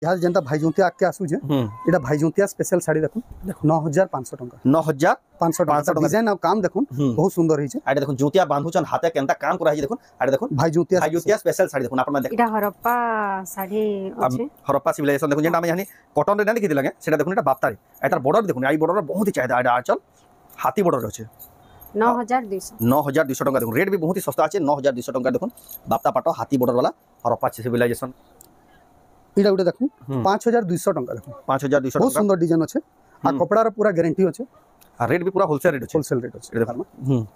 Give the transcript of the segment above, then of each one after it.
यार जनता भाईजोंतिया आके आसु जे एटा भाईजोंतिया स्पेशल साड़ी देखो 9500 टका 9500 टका डिजाइन और काम देखो बहुत सुंदर हिचे आडे देखो जोतिया बांधुचन हाथे केनता काम करा हिचे देखो आडे देखो भाईजोंतिया स्पेशल साड़ी देखो आपण देखो एटा हरप्पा साड़ी अछि हरप्पा सिविलाइजेशन देखो जेंटा हम यानी कॉटन रे ना लिखि दिलगे सेटा देखो एटा बाप्तारी एटार बॉर्डर देखो आई बॉर्डर बहुत ही चाहिदा आडे आंचल हाथी बॉर्डर अछि 9200 टका देखो रेट भी बहुत ही सस्ता अछि 9200 टका देखो बाप्ता पाटो हाथी बॉर्डर वाला हरप्पा सिविलाइजेशन इडा उडे देखो 5200 टका देखो 5200 बहुत सुंदर डिजाइन अछि आ कपड़ा रा पूरा गारंटी अछि आ रेट भी पूरा होलसेल रेट अछि देखो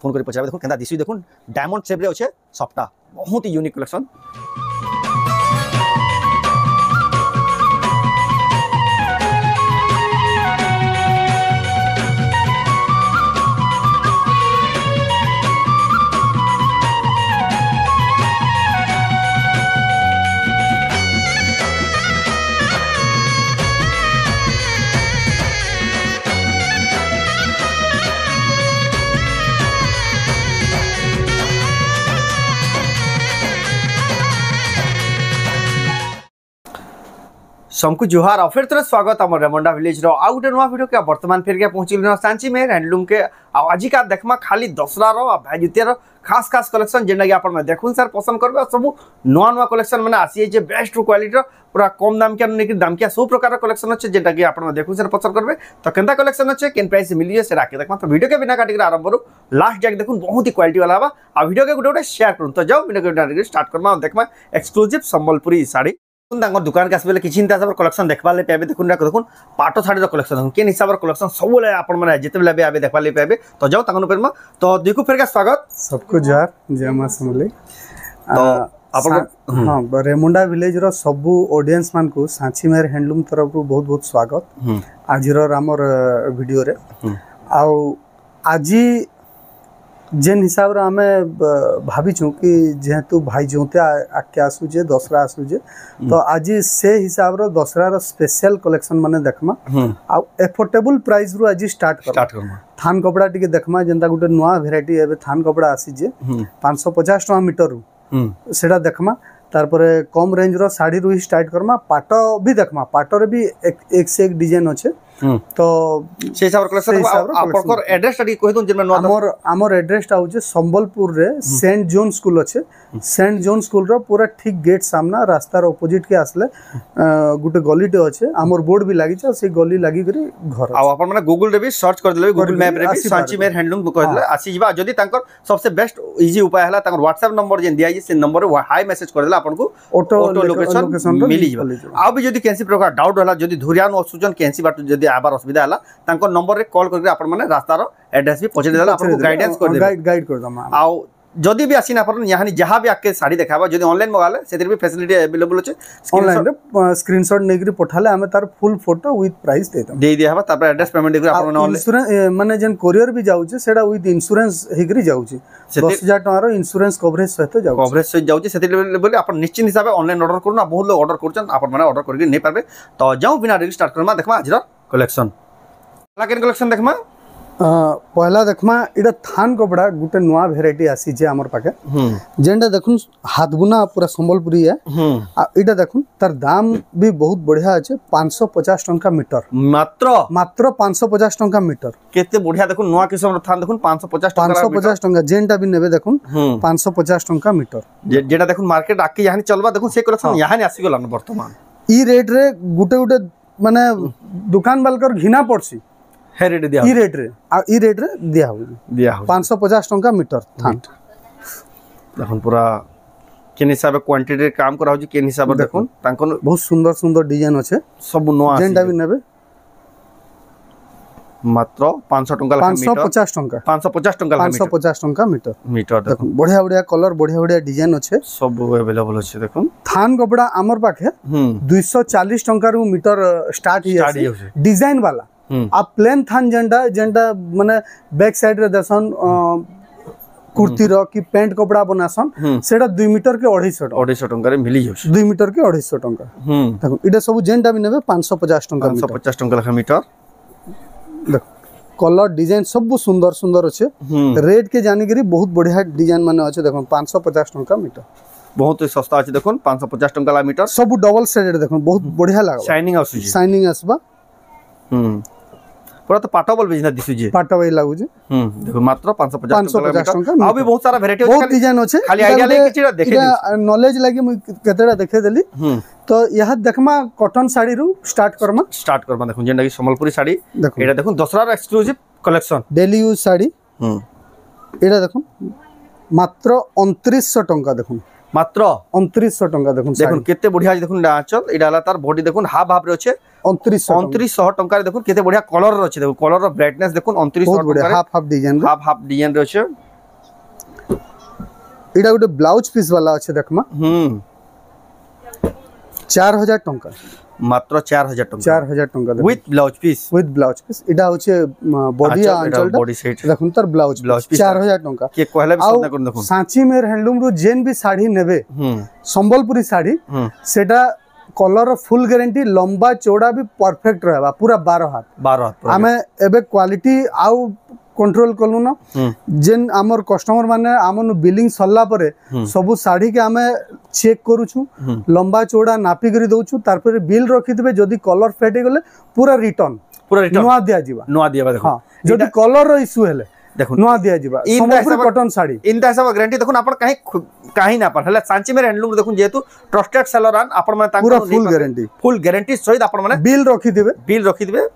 फोन करी पचाबे देखो केंदा दिसु देखो डायमंड शेप रे अछि सफ्टा बहुत ही यूनिक कलेक्शन सबको जोहार और फिर तरह स्वागत आम रेमुंडा विलेज रो आउ गोटे नुआ वीडियो के वर्तमान फिर के पहुंचल सांची में हैंडलूम के आज का देखमा खाली दसरा रो भाईजुतिया रो खास खास कलेक्शन जेना कि आपण में देखुन सर पसंद करबे सब नुआ नुआ कलेक्शन माने आसी जे बेस्ट क्वालिटी रो पूरा कम दाम के नेकी दाम के सब प्रकार कलेक्शन अछि जेटा कि आपण में देखुन सर पसंद करबे तो केनता कलेक्शन अछि केन प्राइस मिलिए से राखे देखमा तो वीडियो के बिना काटी के आरंभ करू लास्ट जाके देखुन बहुत ही क्वालिटी वाला बा आ वीडियो के गुटे शेयर करू तो जाओ वीडियो के बिना स्टार्ट करमा देखमा एक्सक्लूसिव संबलपुरी साड़ी दुकान के आसबे किसी हिसाब कलेक्शन देखा पाए देखुन देखुन पाट साड़ी कलेक्शन देखुन केन हिसाब कलेक्शन सब आपने जिते भी आए देखा पाए तो जाओ तक तो देखो फिर स्वागत सबको जोहार जय मां समले हाँ रेमुंडा विलेज रो सबू ऑडियंस मान को सांची मेर हैंडलूम तरफ बहुत बहुत स्वागत आज आमर वीडियो रे आज जेन हिसाब रे आमे भाविछु कि जेहेतु भाईजोंतिया आके आसुजे दसरा आसुजे तो आज से हिसाब रो दसरा रो स्पेशल कलेक्शन माने देखमा आ एफोर्डेबल प्राइस रो आज स्टार्ट करमा थान कपड़ा टिके देखमा जेंता गुटे नुआ वेराइटी एबे थान कपड़ा आसी जे 550 टका मीटर रू सेटा देखमा तारपरे कम रेंज रो साड़ी रू स्टार्ट करमा पाटो भी देखमा पाटो रे भी एक से एक डिजाइन अच्छे तो से हिसाब कलेक्शन आपकर एड्रेस टा कहि दन जेना हमर एड्रेस टा होजे संबलपुर रे सेंट जॉन स्कूल अच्छे सेंट जॉन स्कूल रो पूरा ठीक गेट सामना रास्ता रो ऑपोजिट के आसले गुटे गलीटे अच्छे हमर बोर्ड भी लागि छ से गली लागि करी घर आ अपन माने गूगल रे भी सर्च कर देले गूगल मैप रे भी सांची मेर हैंडलूम कह देले आसी जिबा जदी तांकर सबसे बेस्ट इजी उपाय हला तांकर व्हाट्सएप नंबर जेन दिया जे से नंबर रे हाई मैसेज कर देला आपन को ऑटो लोकेशन मिली जिबा आ भी जदी कैंसी प्रकार डाउट होला जदी धुरियान असुजन कैंसी बाट जदी आबार असुविधा हला तांको नंबर रे कॉल करके आपण माने रास्ता रो एड्रेस भी पहुंचे देला आपन को गाइडेंस कर दे गाइड कर दमा आ जदी भी आसीना पर यहानी जहां भी आके साड़ी देखाबा जदी ऑनलाइन मंगाले सेतिर भी फैसिलिटी अवेलेबल अछि ऑनलाइन रे स्क्रीनशॉट नेगरी पठाले हमें तार फुल फोटो विथ प्राइस दे दिया हबा तापर एड्रेस पेमेंट देकर आपण इंश्योरेंस माने जन कोरियर भी जाउ छे सेडा विथ इंश्योरेंस हेगरी जाउ छे 10000 टका रो इंश्योरेंस कवरेज सहित जाउ छे सेतिर बोले आपण निश्चित हिसाब ऑनलाइन ऑर्डर करू ना बहुत लोग ऑर्डर करछन आपण माने ऑर्डर करके नै पाबे तो जाऊ बिना रेडी स्टार्ट करमा देखमा आज रो कलेक्शन लाकेन कलेक्शन देखमा पहला देखमा इडा थान कपड़ा गुटे नुआ वेराइटी आसी जे हमर पाके जेंडा देखुन हाथ बुना पूरा संबलपुरी है आ इडा देखुन तार दाम भी बहुत बढ़िया আছে 550 टका मीटर मात्र 550 टका मीटर केते बढ़िया देखुन नुआ किस्म थान देखुन 550 टका जेंडा भी नेबे देखुन 550 टका मीटर जेडा देखुन मार्केट आके यहानी चलबा देखुन से कलेक्शन यहानी आसी गेलन वर्तमान ई रेट रे गुटे गुटे माने दुकान बालकर घिना पड़सी हे रेट दिया ई रेट रे आ ई रेट रे दिया हो 550 टका मीटर थान देखुन पूरा केन हिसाब क्वांटिटी काम करा हो केन हिसाब देखुन तांकन बहुत सुंदर सुंदर डिजाइन अछि सब नुआ जेंडा भी नेबे मात्र 500 टका 550 टका 550 टका मीटर देखुन बढ़िया बढ़िया कलर बढ़िया बढ़िया डिजाइन अछि सब अवेलेबल अछि देखुन थान कपड़ा हमर पाखे 240 टका रू मीटर स्टार्ट ही डिजाइन वाला आ प्लेन थान जेंडा माने बैक साइड रे दसन कुर्ती रो कि पैंट कपड़ा बनासन सेटा 2 मीटर के 250 टका रे मिली जाउ 2 मीटर के 250 टका देखो इडा सब जेंडा भी नेबे 550 टका मीटर देखो कलर डिजाइन सब सुंदर सुंदर अच्छे रेट के जानी करी बहुत बढ़िया डिजाइन माने अच्छे देखो 550 टका मीटर बहुत ही सस्ता अछि देखुन 550 टंका ला मीटर सब डबल साइडेड देखुन बहुत बढ़िया लागबा शाइनिंग आसुची शाइनिंग आसबा पूरा तो पाटबल बिजनेस दिसुची पाटा वही लागु जे देखो मात्र 550 टंका आ भी बहुत सारा वैरायटी बहुत डिजाइन अछि खाली आइडिया ले किछिरा देखे नॉलेज लागि मु केतेडा देखे देली तो यह देखमा कॉटन साड़ी रु स्टार्ट करमा देखुन जेंडा की संबलपुरी साड़ी एटा देखुन दसरा रा exclusive collection daily use sari एटा देखुन मात्र 2900 टंका देखुन मात्र 2900 टंका देखुन केते बढ़िया देखुन आंचल एडाला तार बॉडी देखुन हाफ हाफ रे अछि 2900 टंका रे देखुन केते बढ़िया कलर रे अछि देखुन कलर रो ब्राइटनेस देखुन 2900 टंका रे हाफ हाफ डिजाइन रे अछि एडा गुटे ब्लाउज पीस वाला अछि देखमा 4000 टंका मात्र 4000 टंका विथ ब्लाउज पीस एडा होचे बॉडी आंचल बॉडी सेट देखुन तार ब्लाउज पीस 4000 टंका के कहले भी सदना कर देखुन सांची मेर हैंडलूम रो जेन भी साड़ी नेबे संबलपुरी साड़ी सेटा कलर फुल गारंटी लंबा चौड़ा भी परफेक्ट रहबा पूरा 12 हाथ हमें एबे क्वालिटी आउ कंट्रोल कलु न जेन हमर कस्टमर माने हमन बिलिंग सरला परे सब साड़ी के हमें चेक करूछु लंबा चौड़ा नापी करी दउछु तार पर बिल रखि देबे जदी कलर फेट गेले पूरा रिटर्न नुआ दिया देखो हां जदी कलर रो इशू हेले देखो नुआ दिया जिबा संबलपुरी कॉटन साड़ी इनता हिसाब गारंटी देखुन अपन काहे ना पर हला सांची मेर हैंडलूम देखुन जेतु ट्रस्टेड सेलर आन अपन माने ताको फुल गारंटी सहित अपन माने बिल रखि देबे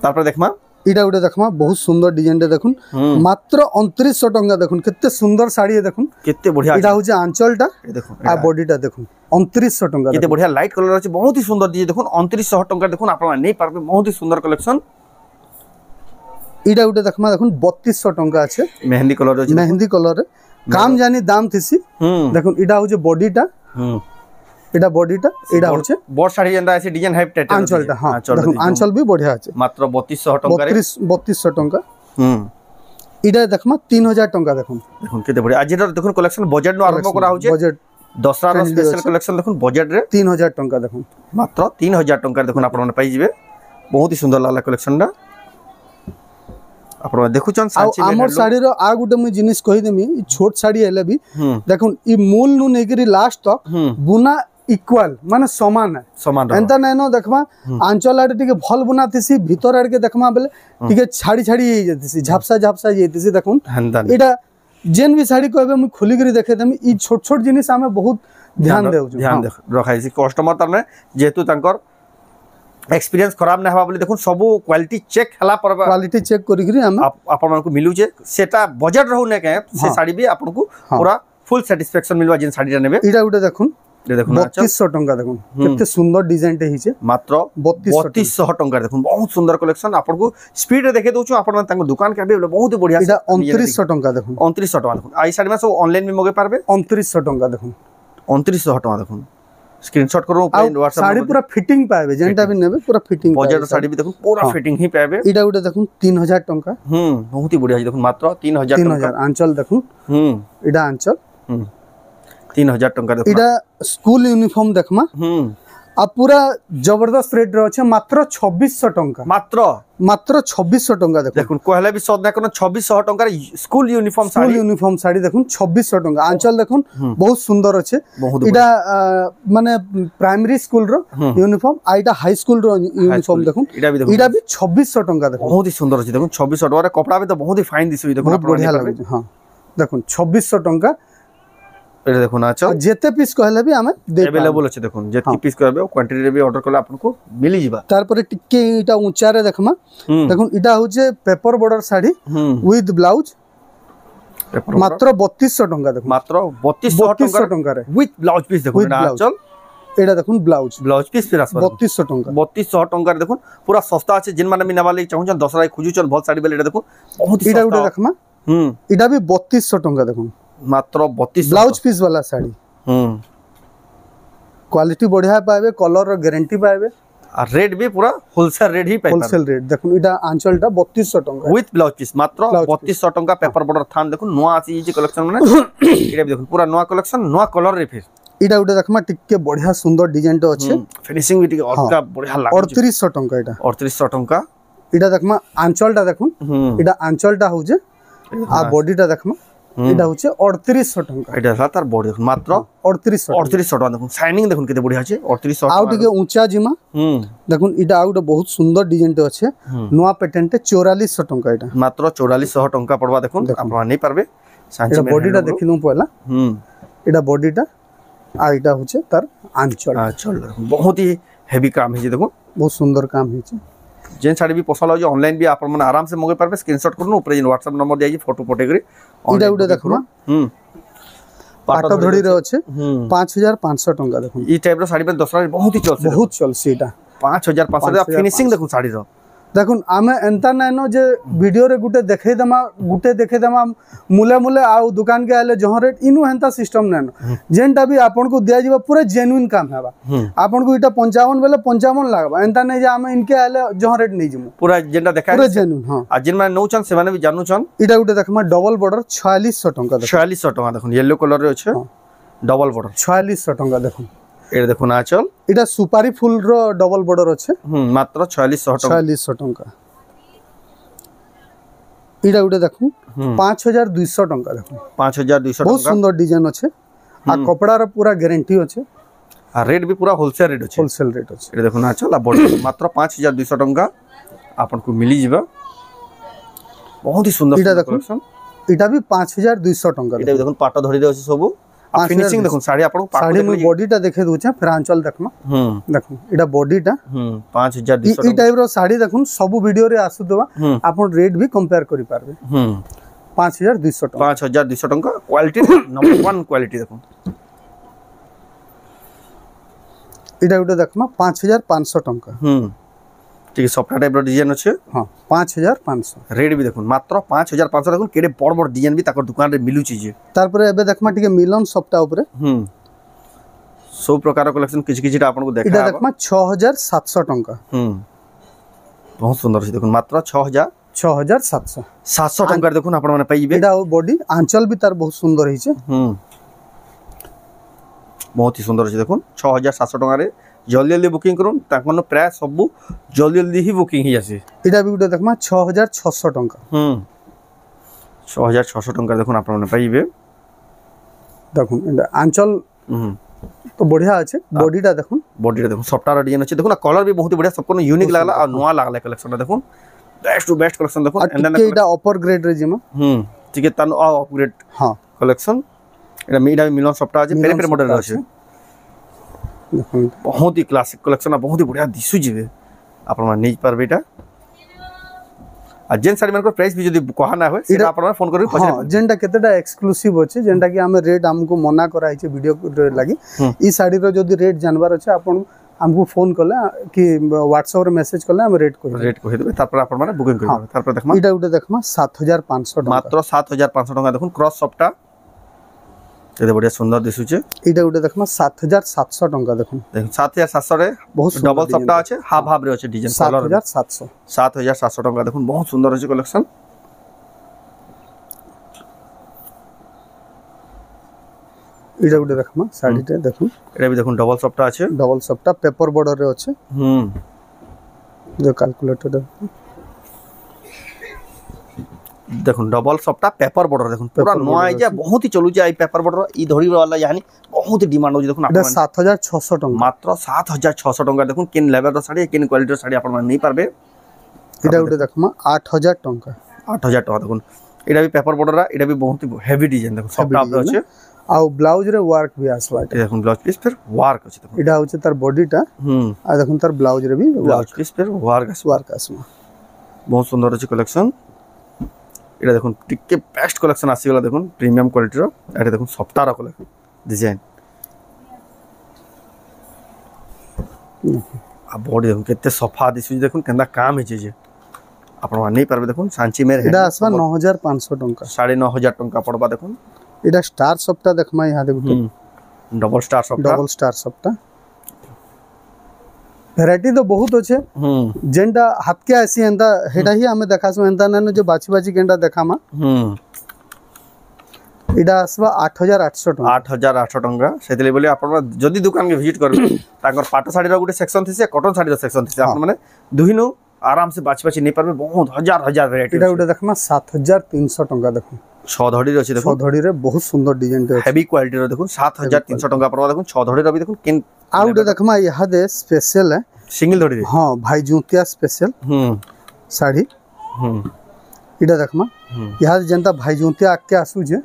तार पर देखमा इटा गुटे देखमा बहुत सुंदर डिजाइन रे देखुन मात्र 2900 टंका देखुन केते सुंदर साड़ी देखुन केते बढ़िया इटा होजे आंचलटा देखुन आ बॉडीटा देखुन 2900 टंका केते बढ़िया लाइट कलर अछि बहुत ही सुंदर दिए देखुन 2900 टंका देखुन आपण नै पारबे बहुत ही सुंदर कलेक्शन इटा गुटे देखमा देखुन 3200 टंका अछि मेहंदी कलर रे काम जानी दाम थिसी देखुन इटा होजे बॉडीटा एटा बॉडीटा एटा होचे बोर्ड साड़ी जेंदा ऐसे डिजाइन हाइप टाइटल आंचलटा हां देखुन आंचल भी बढ़िया আছে मात्र 3200 टंका रे 3200 टंका इडा देखमा 3000 टंका देखुन केते बढ़िया आज देखुन कलेक्शन बजट नो आरंभ करा होचे बजट दसरा रो स्पेशल कलेक्शन देखुन बजट रे 3000 टंका देखुन मात्र 3000 टंका देखुन आपण पाई जिवे बहुत ही सुंदर लागला कलेक्शन ना आपण देखुचन सांची में हमर साड़ी रो आ गुटे मु जिनिस कहि देमी छोट साड़ी हेले भी देखुन ई मूल नु नेगरी लास्ट तक बुना इक्वल माने समान एंता नै न देखमा आंचल आडे टिके भल बुना थिसी भीतर आडे के देखमा बेले टिके छाड़ी हे जतिसी झापसा जेतिसी देखुन एटा जेन भी साड़ी कहबे मु खुली करी देखे देमी ई छोट छोट जिनिस हमें बहुत ध्यान रखाई छी कस्टमर तने जेतु तांकर एक्सपीरियंस खराब ना हवा बोली देखुन सब क्वालिटी चेक हला पर क्वालिटी चेक करी करी हम आपन मन को मिलु जे सेटा बजट रहउ ने के से साड़ी भी आपन को पूरा फुल सैटिस्फैक्शन मिलवा जिन साड़ी नेबे इडा गुटे देखुन 3200 टंका देखुन केते सुंदर डिजाइन टे हिचे मात्र 3200 टंका देखुन बहुत सुंदर कलेक्शन आपन को स्पीड रे देखे दोछु आपन तांग दुकान के भी बहुत बढ़िया इडा 2900 टंका देखुन 2900 टंका देखुन आई साड़ी में सब ऑनलाइन में मगे पारबे 2900 टंका देखुन 2900 टंका देखुन स्क्रीनशॉट करो व्हाट्सएप साड़ी पूरा फिटिंग पाएबे जेंटा भी नेबे पूरा फिटिंग बजट साड़ी भी देखुन पूरा फिटिंग ही पाएबे इडा गुटे देखुन 3000 टंका बहुत ही बढ़िया देखुन मात्र 3000 टंका आंचल देखुन इडा आंचल 3000 टंका देखो इडा स्कूल यूनिफॉर्म देखमा आ पूरा जबरदस्त रेट रे अछि मात्र 2600 टंका मात्र 2600 टंका देखुन कहले भी सद ना कोन 2600 टंका स्कूल यूनिफॉर्म साड़ी देखुन 2600 टंका आंचल देखुन बहुत सुंदर अछि इडा माने प्राइमरी स्कूल रो यूनिफॉर्म आ इडा हाई स्कूल रो यूनिफॉर्म देखुन इडा भी 2600 टंका देखुन बहुत ही सुंदर अछि देखुन 2600 टंका रे कपड़ा भी तो बहुत ही फाइन दिसु देखुन बहुत बढ़िया लागे हां देखुन 2600 टंका एटा देखो ना अच्छा जेते पीस कहले भी हमें अवेलेबल अछि देखुन जेति पीस कहबे क्वांटिटी रे भी ऑर्डर करले आपन को मिली जिबा तार पर टिके इटा ऊंचा रे देखमा देखुन इटा होजे paper border sari with blouse मात्र 3200 टंका देखुन मात्र 3200 टंका रे विथ ब्लाउज पीस देखुन चल एटा देखुन ब्लाउज पीस फिर आसबा 3200 टंका रे देखुन पूरा सस्ता अछि जिन माने मिना वाले चाहू दसरा खुजुचन बहुत साड़ी बेले एटा देखुन बहुत ही सस्ता इटा देखमा इटा भी 3200 टंका देखुन मात्र 3200 ब्लाउज पीस वाला साड़ी क्वालिटी बढ़िया पाएबे कलर रो गारंटी पाएबे आ रेट भी पूरा होलसेल रेट ही पाएबे होलसेल रेट देखुन इटा आंचलटा 3200 टंका विथ ब्लाउज पीस मात्र 3200 टंका पेपर बॉर्डर थान देखुन नुआ आसी जे कलेक्शन माने इटा भी देखुन पूरा नुआ कलेक्शन नुआ कलर रे फिर इटा उटे देखमा टिके बढ़िया सुंदर डिजाइन तो अछि फिनिशिंग भी टिके अलगा बढ़िया लागे 3800 टंका इटा 3800 टंका इटा देखमा आंचलटा देखुन इटा आंचलटा होजे आ बॉडीटा देखमा এটা হচ্ছে 3800 টাকা এটা হলা তার বডি দেখুন মাত্র 3800 3800 টাকা দেখুন শাইনিং দেখুন কেতে বড়িয়া আছে 3800 আউ টিকে উঁচা জিমা দেখুন এটা আউ বহুত সুন্দর ডিজাইনଟେ আছে নয়া পেটেন্টে 4400 টাকা এটা মাত্র 4400 টাকা পড়বা দেখুন আপনারা নেই পারবে এটা বডিটা দেখিলু পয়লা এটা বডিটা আর এটা হচ্ছে তার আঁচল बहुत ही हेवी काम है देखो बहुत सुंदर काम है जेन साड़ी भी पसंद हो ऑनलाइन भी आपण माने आराम से मंगाई पारबे स्क्रीनशॉट करनु ऊपर जेन व्हाट्सएप नंबर दिया फोटो पटे करी इडा उडा देखमा पाटा धड़ी रे আছে 5500 টাকা দেখুন ई टाइप रो साड़ी पे 10 बहुत ही चलছে बहुत चलছে এটা 5500 फिनिशिंग देखो साड़ी रो দেখুন আমি এন্তা নাইনো যে ভিডিও রে গুটে দেখাই দেমা মুলে মুলে আউ দোকান के आले जहां रेट इनु हेंता सिस्टम नाइनो जेनटा भी आपन को दिया जीवा पूरा जेन्युइन काम हेबा आपन को इटा 55 बेले 55 लागबा एंता नै जे हम इनके आले जहां रेट नै जिमु पूरा जेनटा देखाय पूरा जेन्युइन हां आ जिन माने नौचन से माने भी जानू छन इटा गुटे देखमा डबल बॉर्डर 4600 টাকা देखो 4600 টাকা দেখুন येलो कलर रे আছে डबल बॉर्डर 4600 টাকা দেখুন এটা দেখুন আঁচল এটা সুপারি ফুল रो डबल बॉर्डर আছে মাত্র 4600 টাকা 4600 টাকা এটা গুটে দেখুন 5200 টাকা দেখুন 5200 টাকা बहुत सुंदर डिजाइन আছে আর কপড়ার পুরা গ্যারান্টি আছে আর রেট भी पूरा होलसेल रेट আছে होलसेल रेट আছে এটা দেখুন আঁচল আর বডি মাত্র 5200 টাকা आपनको मिली जिबा बहुत ही सुंदर এটা দেখুন এটা भी 5200 টাকা এটা দেখুন পাটা ধরি রে আছে সবু फिनिशिंग देखो साड़ी आपको साड़ी में बॉडीटा देखे दूचे फिर आंचल देखमा देखो एटा बॉडीटा 5200 ई टाइप रो साड़ी देखो सब वीडियो रे आसुतबा आपन रेट भी कंपेयर करि पारबे 5200 टाका 5200 टाका क्वालिटी नंबर 1 क्वालिटी देखो एटा उटे देखमा 5500 टाका ठीक है सॉफ्ट टाइप रो डिजाइन আছে हां 5500 रेट भी देखो मात्र 5500 देखो केडे बड़ बड़ डिजाइन भी ताकर दुकान रे मिलु छी जे तार पर एबे देखमा टिके मिलन सॉफ्ट ऊपर सब प्रकार कलेक्शन किछ किछटा आपन को देखा एटा देखमा 6700 टाका बहुत सुंदर छै देखो मात्र 6700 टाका देखो आपन माने पाइबे एटा बॉडी आंचल भी तार बहुत सुंदर हिचे बहुत ही सुंदर छै देखो 6700 टाका रे जल्दी जल्दी बुकिंग करूँ ताकन प्राय सब जल्दी जल्दी ही बुकिंग ही आसे इटा भी गुटे देखमा 6600 टाका 6600 टाका देखुन आपन माने पाइबे देखुन एटा आंचल तो बढ़िया আছে বডিটা দেখুন সফটওয়্যার ডিজাইন আছে দেখুন কলর भी बहुत ही बढ़िया सबको यूनिक लागला और नया लागला कलेक्शन देखुन बेस्ट टू बेस्ट कलेक्शन देखुन and then Etah upper grade रे जिमा ठीक है तन अपग्रेड हां कलेक्शन एटा मीडा मिलन सॉफ्टवेयर আছে पेरे पेरे मॉडल আছে बहुत ही क्लासिक कलेक्शन बहुत ही बढ़िया दिसु जिवे आपण मान नहीं पारबे एटा आ जेन साड़ी मानकर प्राइस भी जदी कहा ना होय सेटा आपण फोन करी पछे हां जेनटा केतेटा एक्सक्लूसिव अछि जेनटा कि हमें रेट हमको मना कराई छै वीडियो लागि ई साड़ी रो जदी रेट जानबार अछि आपण हमको फोन करले कि व्हाट्सएप रे मैसेज करले हम रेट कहि देबे तापर आपण माने बुकिंग करि तापर देखमा इटा उटे देखमा 7500 टाका मात्र 7500 टाका देखुन क्रॉस सॉफ्टा एते बढ़िया सुंदर दिसु छे इटा उटे देखमा 7700 टाका देखुन 7700 रे बहुत डबल सॉफ्टा আছে हाफ हाफ रे আছে डिजाइन कलर 7700 टाका देखुन बहुत सुंदर আছে कलेक्शन इटा उटे देखमा साड़ीटे देखुन एटा भी देखुन डबल सॉफ्टा আছে डबल सॉफ्टा पेपर बॉर्डर रे আছে जो कैलकुलेटर देखुन डबल सॉफ्टा पेपर बॉर्डर देखुन पूरा नया आइजा बहुत ही चलु जे आई पेपर बॉर्डर ई धड़ी वाला यानी बहुत ही डिमांड हो देखुन आपन 7600 टाका मात्र 7600 टाका देखुन किन लेवल रो साड़ी किन क्वालिटी रो साड़ी आपन नहीं पारबे इटा उटे देखमा 8000 टाका 8000 टाका देखुन इटा भी पेपर बॉर्डर इटा भी बहुत ही हेवी डिजाइन देखुन सॉफ्ट आप আছে आ ब्लाउज रे वर्क भी आसवा देखुन ब्लाउज पीस फिर वर्क আছে देखुन इटा होचे तार बॉडीटा आ देखुन तार ब्लाउज रे भी ब्लाउज पीस फिर वर्क आसवा बहुत सुंदर আছে कलेक्शन এটা দেখুন টিকে বেস্ট কালেকশন আসি গলা দেখুন প্রিমিয়াম কোয়ালিটি র এটা দেখুন সফটওয়্যার কালেকশন ডিজাইন आ बॉडी देखुन केते सफा दिसु देखुन केंदा काम हे जे आपण मान नहीं पारबे देखुन सांची मेर एटा आसवा 9500 टाका 9500 टाका पड़बा देखुन एटा स्टार सॉफ्टा देखमा यहां देखु डबल स्टार सॉफ्टा वैरायटी तो बहुत अच्छे जेंटा हाथ के ऐसी एंता हेडा ही हमें देखासु एंता न जो बाची बाची केंटा देखामा इडा आसवा 8800 टाका 8800 टाका सेतले बोले आपण जदी दुकान के विजिट करबे ताकर पाटो साड़ी रो गुटे सेक्शन थिसे कॉटन साड़ी रो सेक्शन थिसे आपण माने दुहिनो आराम से बाची बाची नहीं पारबे बहुत हजार हजार वैरायटी इडा गुटे देखमा 7300 टाका देखो छ धड़ी रे अछि देखो 6 धड़ी रे बहुत सुंदर डिजाइन टे हेवी क्वालिटी रो देखो 7300 टका पड़वा देखो 6 धड़ी रो भी देखो किन आ उडे देखमा यहा दे स्पेशल है सिंगल धड़ी रे हां भाई जूतिया स्पेशल साड़ी इडा देखमा यहा जनता भाई जूतिया आके आसु जे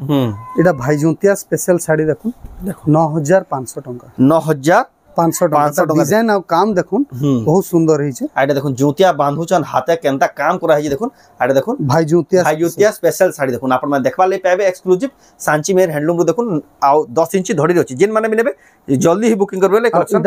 इडा भाई जूतिया स्पेशल साड़ी देखो 9500 टका 9500 टका डिजाइन आ काम देखो बहुत सुंदर है छे आइडा देखो जूतिया बांधुचन हाथे केनता काम करा है देखो आइडा देखो भाई जूतिया स्पेशल साड़ी देखो आपण में देखबा ले पाबे एक्सक्लूसिव सांची मेर हैंडलूम रो देखो आ 10 इंच धड़ी रे अछि जिन माने मिलेबे जल्दी ही बुकिंग करबे ले कलेक्शन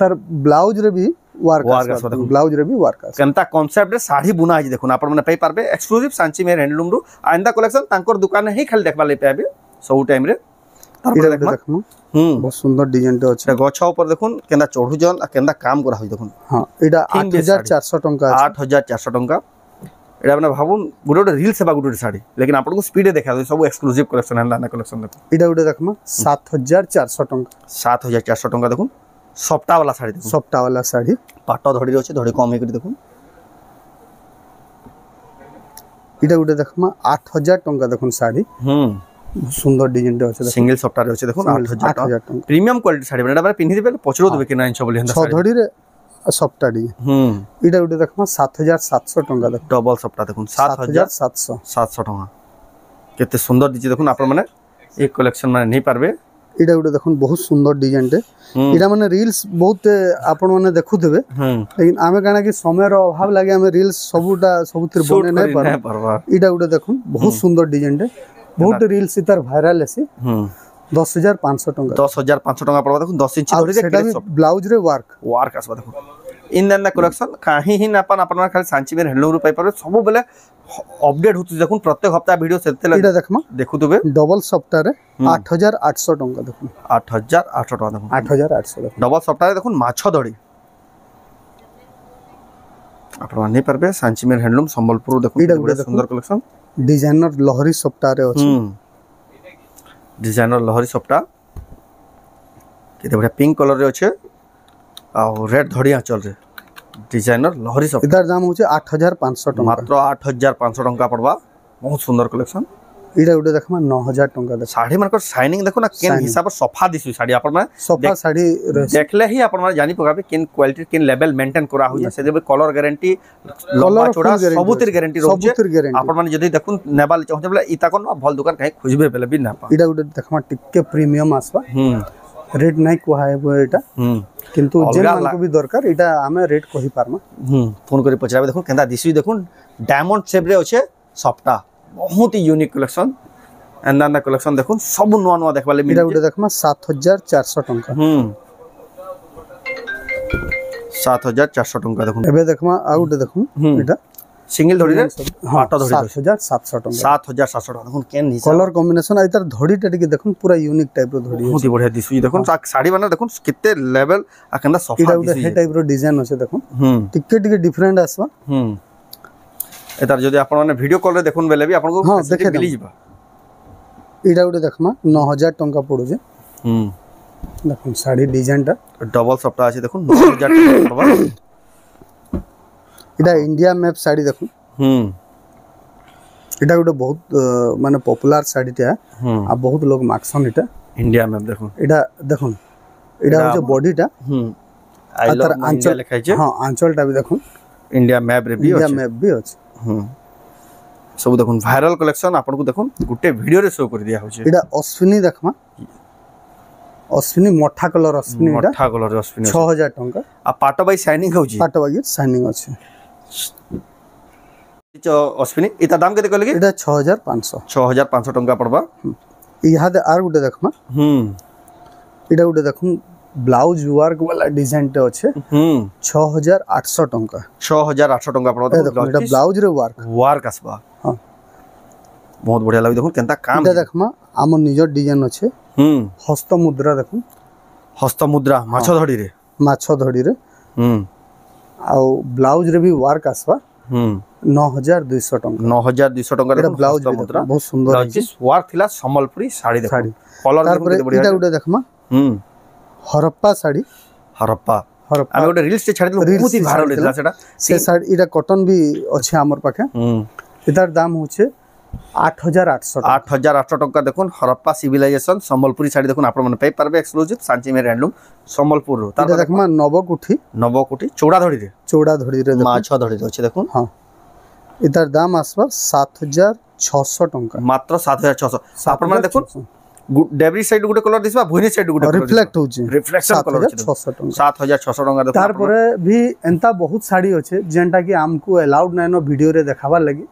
तर ब्लाउज रे भी वर्क ब्लाउज रे भी वर्क केनता कांसेप्ट रे साड़ी बुना है देखो आपण माने पाई पारबे एक्सक्लूसिव सांची मेर हैंडलूम रो आंदा कलेक्शन तांकर दुकान ही खाली देखबा ले पाबे सब टाइम रे देखमा बहुत सुंदर डिजाइन टे अछि गछ ऊपर देखुन केंदा चढ़ु जन आ केंदा काम करा होई देखुन हां एडा 8400 टका 8400 टका एडा माने भाबुन गुडे रील सेबा गुडे साड़ी लेकिन आपन को स्पीड देखा दे सब एक्सक्लूसिव कलेक्शन है ना कलेक्शन देखो एडा गुडे देखमा 7400 टका 7400 टका देखुन सप्ताह वाला साड़ी देखुन सप्ताह वाला साड़ी पाटो धड़ी रे अछि धड़ी कम हे करी देखुन एडा गुडे देखमा 8000 टका देखुन साड़ी सुंदर डिजाइन टे अछि सिंगल सप्ताह रे अछि देखुन 8000 टका प्रीमियम क्वालिटी साड़ी बनेडा माने पिन्हि देबे पछरो देबे कि ना इंच बोले हंदा साड़ी धड़ी रे सप्ताह डी एडा गुडे देखमा 7700 टका देख डबल सप्ताह देखुन 7700 टका केते सुंदर दिछि देखुन आपण माने एक कलेक्शन माने नहीं पारबे एडा गुडे देखुन बहुत सुंदर डिजाइन टे एडा माने रील्स बहुत आपण माने देखु देबे लेकिन आमे काना कि समय रो अभाव लागे आमे रील्स सबुतिर बने नै परबा एडा गुडे देखुन बहुत सुंदर डिजाइन टे बहुत रील्स इतर वायरल है 10500 टका 10500 टका पड़वा देखो 10 इंच धरि सेटा भी ब्लाउज रे वर्क आसबा देखो इन दैन कलेक्शन काहे ही ना अपन खाली सांची में हैंडलूम रो पाई पर सब बेले अपडेट होतु देखो प्रत्येक हफ्ता वीडियो सेते एटा देखमा देखु तबे डबल सप्ताह रे 8800 टका देखो 8800 टका देखो 8800 देखो डबल सप्ताह रे देखो माछ धड़ी अपन माने परबे सांची में हैंडलूम संबलपुर देखो बड़ा सुंदर कलेक्शन डिजाइनर लहरी सप्ताह रे अछि डिजाइनर लहरी सप्ताह केते बड़ा पिंक कलर रे अछि आ रेड धड़ी आंचल रे डिजाइनर लहरी सप्ताह इधर दाम होचे 8500 टका मात्र 8500 टका पड़वा बहुत सुंदर कलेक्शन इडा उडे देखमा 9000 टका दे साड़ी मार्केट शाइनिंग देखो ना केन हिसाब सफा दिसु साड़ी अपन में सफा साड़ी देखले ही अपन में जानि पगाबे केन क्वालिटी केन लेवल मेंटेन करा हो से देबे कलर गारंटी लंबा चौड़ा सबुतिर गारंटी रहउचे अपन में जदी देखुन नेबाल चाहते बोले इता कोन भल दुकान कहीं खोजबे बेले भी ना पा इडा उडे देखमा टिक्के प्रीमियम आसबा रेट नाही कोहाएबो एटा किंतु जेन मान को भी दरकार एटा हमें रेट कहि पारमा फोन करी पचराबे देखो केंदा दिसु देखुन डायमंड शेप रे होचे सफ्टा बहुत ही यूनिक कलेक्शन एंदा कलेक्शन देखुन सब नुवा नुवा देखबा ले मिले एटा देखमा 7400 टका 7400 टका देखुन एबे देखमा आउट देखुन एटा सिंगल धड़ी रे आटा धड़ी 7700 टका 7700 टका देखुन केन हिसाब कलर कॉम्बिनेशन आइतर धड़ी टे के देखुन पूरा यूनिक टाइप रो धड़ी बहुत ही बढ़िया दिसु देखुन साड़ी बना देखुन कितने लेवल आ केंदा सफा दिसु हे टाइप रो डिजाइन আছে देखुन टिके डिफरेंट आसवा एतार जदी आपण माने वीडियो कॉल रे देखुन बेले भी आपण को हां देखे मिली जिबा इडा उडे देखमा 9000 टका पड़ो जे देखुन साड़ी डिजाइन ता डबल सप्ताह আছে দেখুন 9000 টাকা পড়বা इडा इंडिया मैप साड़ी देखुन इडा उडे बहुत माने पॉपुलर साड़ी ता आ बहुत लोग माक्सन इटा इंडिया मैप देखुन इडा देखुन इडा हो बॉडी ता आई लव इंडिया लिखाइ छै हां आंचल ता भी देखुन इंडिया मैप रे भी इंडिया मैप भी अछि सब देखुन वायरल कलेक्शन आपन को देखुन गुटे वीडियो रे शो कर दिया हो छै इडा अश्विनी देखमा अश्विनी मोठा कलर अश्विनी इडा मोठा कलर अश्विनी 6000 टका आ पाटो बाई शाइनिंग हो छी पाटो बाई शाइनिंग अछि अश्विनी इता दाम केते कहले इडा 6500 टका पड़बा इहा दे आर गुटे देखमा इडा गुटे देखुन ब्लाउज वर्क वाला डिजाइन टे अछि 6800 टका 6800 टका पड़बा इडा ब्लाउज रे वर्क आसबा हां बहुत बढ़िया लागी देखुन केनता काम इडा देखमा हम निजर डिजाइन अछि हस्त मुद्रा देखुन हस्त मुद्रा माछ धड़ी रे आ ब्लाउज रे भी वर्क आसबा 9200 टका 9200 टका रे ब्लाउज मुद्रा बहुत सुंदर अछि वर्क थिला संबलपुरी साड़ी देखुन कलर देखुन बढ़िया इडा गुटे देखमा हरप्पा साड़ी हरप्पा आमे गोटे रील्स छाडी बहुत ही वायरल होइला सेटा से साड़ी इडा कॉटन भी अछि हमर पाखे इधर दाम होचे 8800 8800 टंका देखुन हरप्पा सिविलाइजेशन संबलपुरी साड़ी देखुन आपण माने पाई पारबे एक्सक्लूसिव सांची मेर हैंडलूम संबलपुर रो तार देखमा नवकोठी चौड़ा धड़ी रे माछ धड़ी रे अछि देखुन हां इधर दाम आसबा 7600 टंका मात्र 7600 आपण माने देखुन डेबरी साइड गुटे कलर दिसबा भुनी साइड गुटे कलर रिफ्लेक्ट होची रिफ्लेक्शन कलर 7600 टंका 7600 टंका देखुन तार परे भी एंता बहुत साड़ी अछि जेंटा कि हमकु अलाउड नाइनो वीडियो रे देखाबा लगी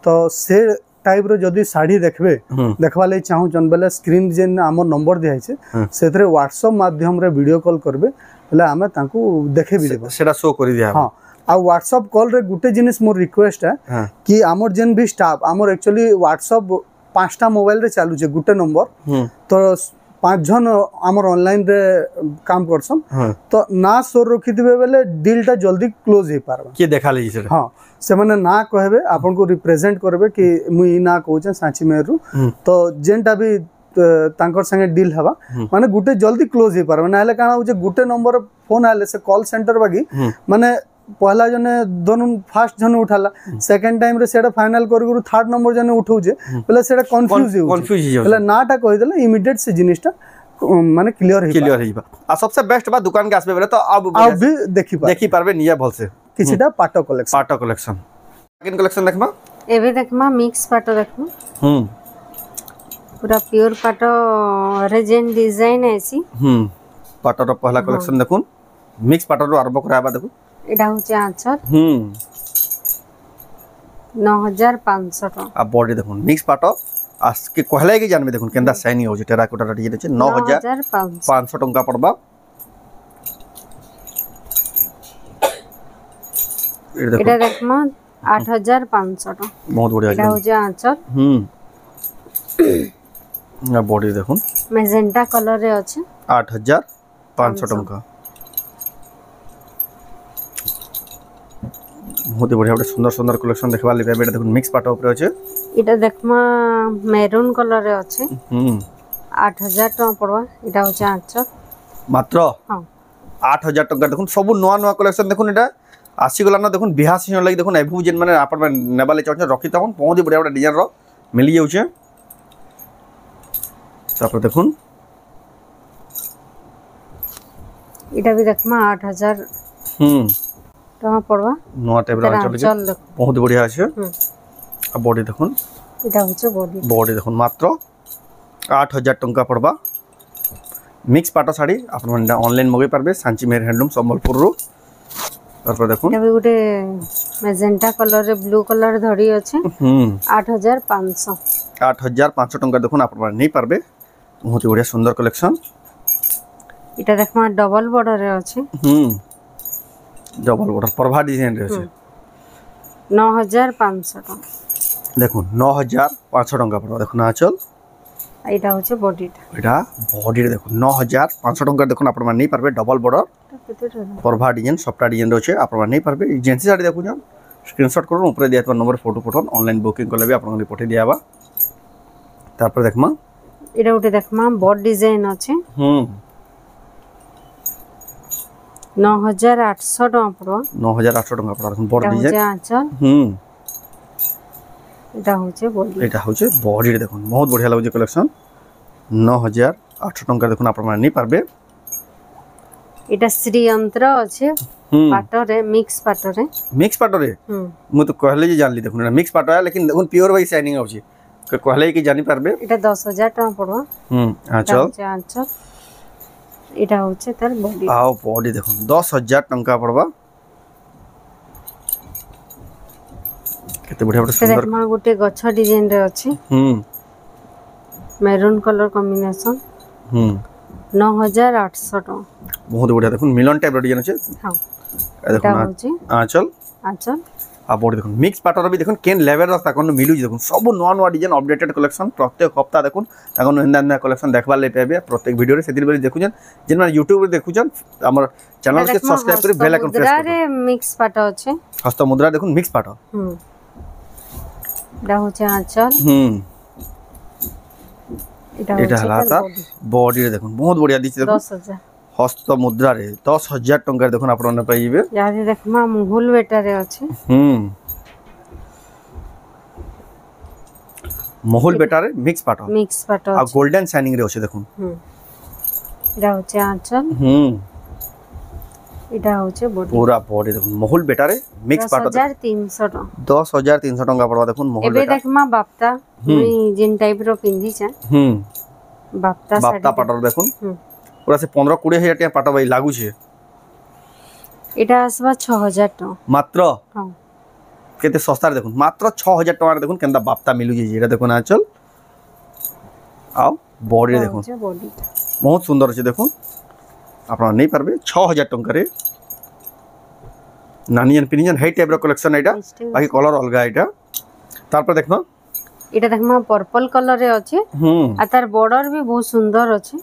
तो से टाइप रो जदी साड़ी देखबे देखबा ले चाहू जन बेले स्क्रीन जेन हमर नंबर दिया छै सेतरे व्हाट्सएप माध्यम रे वीडियो कॉल करबे हले हमें तांकू देखे भी देबो सेटा शो करि दिया हां आ व्हाट्सएप कॉल रे गुटे जिनिस मोर रिक्वेस्ट है कि हमर जेन भी स्टाफ हमर एक्चुअली व्हाट्सएप 5टा मोबाइल रे चालू छै गुटे नंबर तो 5 जन हमर ऑनलाइन रे काम करसन तो ना सोर रखि दिबे बेले डील टा जल्दी क्लोज हे पारबा के देखा ले छै हां से माने ना कहबे आपन को रिप्रेजेंट करबे कि मुई ना कहू सांची मेरु तो जेनटा भी तांकर संगे डील हवा माने गुटे जल्दी क्लोज हे पारबा ना हले काना हो जे गुटे नंबर फोन आले से कॉल सेंटर बागी माने पहला जने दोनों फर्स्ट जने उठाला सेकंड टाइम रे सेटा फाइनल कर गुरु थर्ड नंबर जने उठौ जे पहले सेटा कंफ्यूज हो पहले नाटा कहि देला इमीडिएट से जिनिसटा माने क्लियर हेबा आ सबसे बेस्ट बा दुकान के आसबे बेले तो अब भी देखि पारबे निया भल से किछटा पाटो कलेक्शन किन कलेक्शन देखमा एबे देखमा मिक्स पाटो देखमा पूरा प्योर पाटो रेजेन डिजाइन ऐसी पाटो रो पहला कलेक्शन देखुन मिक्स पाटो रो आरंभ कराबा देखु एडा होचे आंचल 9500 टका आ बॉडी देखुन मिक्स पाटो आज के कहले कि जानबे देखुन केंदा शाइनिंग हो जे टेराकोटा रे जे 9500 टका पड़बा एडा देखमा 8500 टका बहुत बढ़िया एडा होचे आंचल आ बॉडी देखुन मेजेंटा कलर रे अछि 8500 टका बहुत बढ़िया बड़े सुंदर सुंदर कलेक्शन देखबा ले बेटा देखुन मिक्स पाटो ऊपर अछि इटा देखमा मैरून कलर रे अछि 8000 टका पड़वा इटा होचे आंचल मात्र हां 8000 टका देखुन सब नवा नवा कलेक्शन देखुन इटा आसी गला ना देखुन बिहा सीजन लागि देखुन एभु जेन माने आपण नेबाले चौछ रखि तहन बहुत बढ़िया बढ़िया डिजाइन रो मिली जाउछे तापर देखुन इटा भी देखमा 8000 टका पड़वा नवा टाइप रा चले बहुत बढ़िया আছে आ बॉडी देखुन এটা হচ্ছে बॉडी देखुन मात्र 8000 टका पड़बा मिक्स पाटो साड़ी आपण मन ऑनलाइन मगे पारबे सांची मेर हैंडलूम संबलपुर रो तापर देखुन एबे गुटे मेजेंटा कलर रे ब्लू कलर धड़ी আছে 8500 टका देखुन आपण मन नहीं पारबे बहुत बढ़िया सुंदर कलेक्शन এটা देखमा डबल बॉर्डर रे আছে डबल बॉर्डर प्रभा डिजाइन रे छै 9500 टका देखुन 9500 टका पड़ो देखुन आचल एटा होचे बॉडीटा एटा बॉडी रे देखुन 9500 टका देखुन आपण माने नहीं पारबे डबल बॉर्डर प्रभा डिजाइन सप्टा डिजाइन रो छै आपण माने नहीं पारबे एजेंसी साड़ी देखु जान स्क्रीनशॉट करू ऊपर दिया नंबर फोटो पठन ऑनलाइन बुकिंग करले भी आपण पठे दियाबा तापर देखमा एटा उठे देखमा बॉड डिजाइन अछि 9800 टका पड़ो 9800 टका पड़ो देखुन बॉड डिजाइन आंचल এটা হচ্ছে বডি এটা হচ্ছে বডি দেখুন বহুত বঢ়িয়া লাগুছে কালেকশন 9800 টকা দেখুন আপন মানে নি পারবে এটা শ্রীয়ন্ত্র আছে পাটরে মিক্স পাটরে মু তো কহলে যে জানলি দেখুন এটা মিক্স পাট है लेकिन দেখুন পিওর বাই শাইনিং আছে কহলে কি জানি পারবে এটা 10000 টাকা পড়বে আচ্ছা আচ্ছা এটা হচ্ছে তার বডি আও বডি দেখুন 10000 টাকা পড়বা केते बढ़िया बढ़िया सुंदर देखमा गुटे गछ डिजाइन रे अछि मैरून कलर कॉम्बिनेशन 9800 टका बहुत बढ़िया देखुन मिलन टाइप डिजाइन अछि हां देखुन आंचल आ बॉडी देखुन मिक्स पाटर भी देखुन केन लेवल रास्ता कोन मिलु देखुन सब नवा नवा डिजाइन अपडेटेड कलेक्शन प्रत्येक हफ्ता देखुन ताकन नया कलेक्शन देखबा ले पेबे प्रत्येक वीडियो रे सेदिन बेले देखुजन जेन माने YouTube रे देखुजन हमर चैनल के सब्सक्राइब करी बेल आइकन प्रेस करू रे मिक्स पाटर अछि हस्त मुद्रा देखुन मिक्स पाटर এটা হচ্ছে আঁচল এটা হলা তার বডি রে দেখুন বহুত বড়িয়া দিছে দেখুন 10000 হস্ত মুদ্রা রে 10000 টাকা দেখুন আপন পাইবে যাতে দেখমা মুহুল বেটারে আছে মহুল বেটারে মিক্স পাট আর গোল্ডেন শাইনিং রে আছে দেখুন এটা হচ্ছে আঁচল এটা হচ্ছে বডি পুরা বডি দেখুন মহুল বেটারে মিক্স পাট 10300 টাকা 10300 টাকা পড়বা দেখুন মহুল বেটা এবে দেখমা বাপ্তা মুই জিন টাইপ র পিন্ধি চা বাপ্তা পাটর দেখুন পুরা সে 15-20 হাজার টাকা পাট ভাই লাগুছে এটা আসবা 6000 টাকা মাত্র হ্যাঁ কেতে সস্তার দেখুন মাত্র 6000 টাকা দেখুন কেনটা বাপ্তা মিলুছে এটা দেখুন আঁচল আও বডি দেখুন বহুত সুন্দর আছে দেখুন আপনারা নেই পারবে 6000 টাকারে নানিয়ান পিনিয়ান হেই টাইপর কালেকশন এটা বাকি কলর অলগা এটা তারপর দেখো এটা দেখমা পার্পল কালার রে আছে আর তার বর্ডার भी बहुत সুন্দর আছে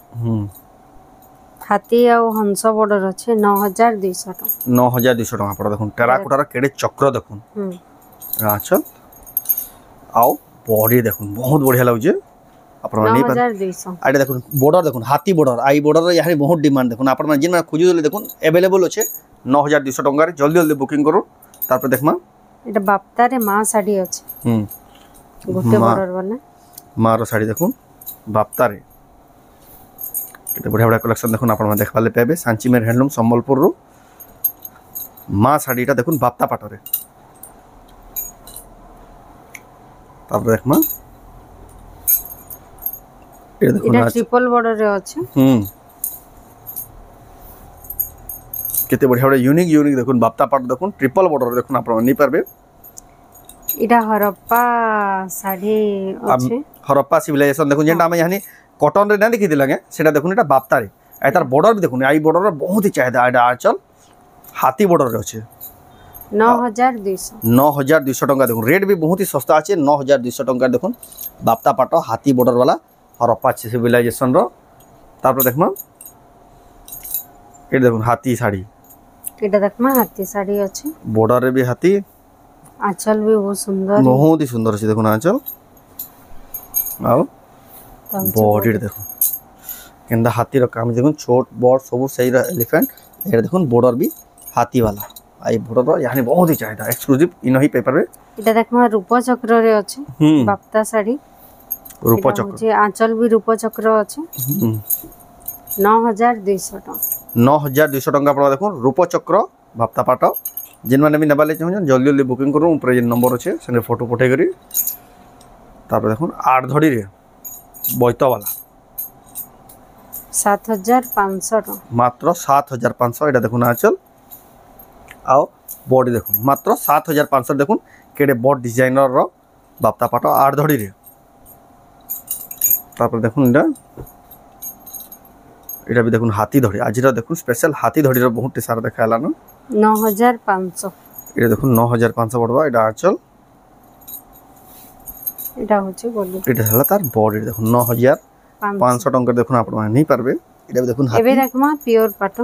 হাতি আর হংস বর্ডার আছে 9200 টাকা 9200 টাকা পড়া দেখুন টেরাকোটার কেড়ে চক্র দেখুন আচ্ছা আও বডি দেখুন বহুত বঢ়িয়া লাগুছে আপনারা নেই পারে 9200 আইটা দেখুন বর্ডার দেখুন হাতি বর্ডার আই বর্ডার ইয়ারে বহুত ডিমান্ড দেখুন আপনারা জিন খুঁজি দিলে দেখুন अवेलेबल আছে 9200 টাকার জলদি জলদি বুকিং করুন তারপর দেখমা এটা বাপ্তারে মা শাড়ি আছে গোটে বর্ডার वाला মার শাড়ি দেখুন বাপ্তারে এটা বড় বড় কালেকশন দেখুন আপনারা দেখবালে পাবে সাঞ্চিমের হ্যান্ডলুম সম্বলপুর রু মা শাড়িটা দেখুন বাপ্তা পাটরে তারপর দেখমা এটা দেখুন এটা ট্রিপল বর্ডারে আছে কেতে বড় বড় ইউনিক দেখুন বাপ্তা পাট দেখুন ট্রিপল বর্ডার দেখুন আপনারা নি পারবে এটা হরপ্পা শাড়ি আছে হরপ্পা সিভিলাইজেশন দেখুন যেটা আমি জানি কটন রে না দেখি দিলাগে সেটা দেখুন এটা বাপ্তারে আর তার বর্ডার দেখুন এই বর্ডার বহুত হি চাহিদা এটা আঁচল হাতি বর্ডার আছে 9200 টাকা দেখুন রেট भी बहुत ही सस्ता আছে 9200 টাকা দেখুন বাপ্তা পাট হাতি বর্ডার वाला হরপ্পা সিভিলাইজেশন র তারপর দেখমা এটা দেখুন হাতি শাড়ি এটা দেখমা হাতি শাড়ি আছে বর্ডার রে भी হাতি আঁচল भी बहुत সুন্দর बहुत ही सुंदर আছে দেখুন আঁচল আও বডি দেখুন কেন্দা হাতির কাম দেখুন ছোট বড় সবু সেই এলিফ্যান্ট এটা দেখুন বর্ডার भी হাতি वाला आई বর্ডার यानी बहुत ही চাহিদা এক্সক্লুসিভ ইনহি পেপার রে এটা দেখমা রূপ চক্র রে আছে বাপ্তা শাড়ি রূপ চক্র যে আঁচল भी রূপ চক্র আছে 9200 টাকা 9200 টাকা পড়া দেখুন রূপ চক্র বাপ্তা পাট जिन माने भी नबाले चाहन जल्दी जल्दी बुकिंग करू ऊपर जे नंबर আছে সেনে ফটো পঠাই করি তারপর দেখুন আট ধড়ি রে বইতা वाला 7500 টাকা মাত্র 7500 এটা দেখুন আঁচল আও বডি দেখুন মাত্র 7500 দেখুন কেডে বড ডিজাইনার র বাপ্তা পাট আট ধড়ি রে তারপর দেখুন এটা भी দেখুন হাতি ধড়ি আজিরা দেখুন স্পেশাল হাতি ধড়ির বহুত সারা দেখালা না 9500 এটা দেখুন 9500 পড়বা এটা আঁচল এটা হচ্ছে বডি এটা হলো তার বডি দেখুন 9500 টাকা দেখুন আপনারা নেই পারবে এটা দেখুন হাতি এবে দেখমা পিওর পাট